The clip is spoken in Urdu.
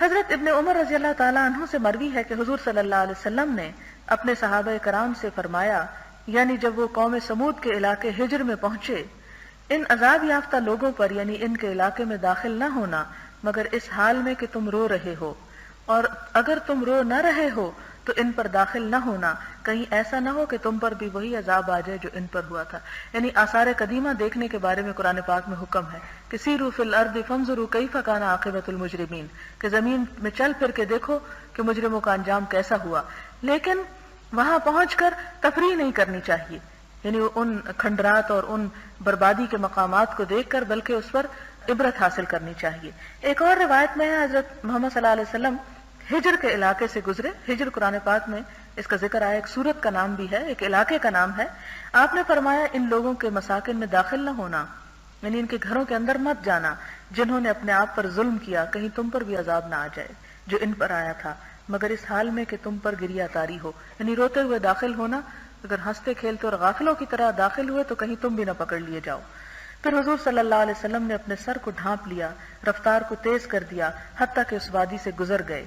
حضرت ابن عمر رضی اللہ تعالیٰ عنہ سے مروی ہے کہ حضور صلی اللہ علیہ وسلم نے اپنے صحابہ کرام سے فرمایا، یعنی جب وہ قوم سمود کے علاقے ہجر میں پہنچے، ان عذاب یافتہ لوگوں پر یعنی ان کے علاقے میں داخل نہ ہونا مگر اس حال میں کہ تم رو رہے ہو، اور اگر تم رو نہ رہے ہو تو ان پر داخل نہ ہونا، کہیں ایسا نہ ہو کہ تم پر بھی وہی عذاب آ جائے جو ان پر ہوا تھا۔ یعنی آثار قدیمہ دیکھنے کے بارے میں قرآن پاک میں حکم ہے کہ سیروا فی الارض فانظروا کیف کان عاقبۃ المجرمین، کہ زمین میں چل پھر کے دیکھو کہ مجرموں کا انجام کیسا ہوا، لیکن وہاں پہنچ کر تفریح نہیں کرنی چاہیے، یعنی ان کھنڈرات اور ان بربادی کے مقامات کو دیکھ کر، بلکہ اس پر عبرت حاصل کرنی چاہیے۔ ایک اور روایت میں ہے حضرت محمد صلی اللہ علیہ وسلم ہجر کے علاقے سے گزرے۔ ہجر قرآن پاک میں اس کا ذکر آیا، ایک سورت کا نام بھی ہے، ایک علاقے کا نام ہے۔ آپ نے فرمایا ان لوگوں کے مساکن میں داخل نہ ہونا، یعنی ان کے گھروں کے اندر مت جانا جنہوں نے اپنے آپ پر ظلم کیا، کہیں تم پر بھی عذاب نہ آ جائے جو ان پر آیا تھا، مگر اس حال میں کہ تم پر گریہ تاری ہو، یعنی روتے ہوئے داخل ہونا، اگر ہنستے کھیلتے اور غافلوں کی طرح داخل ہوئے تو کہیں تم بھی نہ پکڑ لیے جاؤ۔ پھر حضور صلی اللہ علیہ وسلم نے اپنے سر کو ڈھانپ لیا، رفتار کو تیز کر دیا، حتیٰ کہ اس وادی سے گزر گئے۔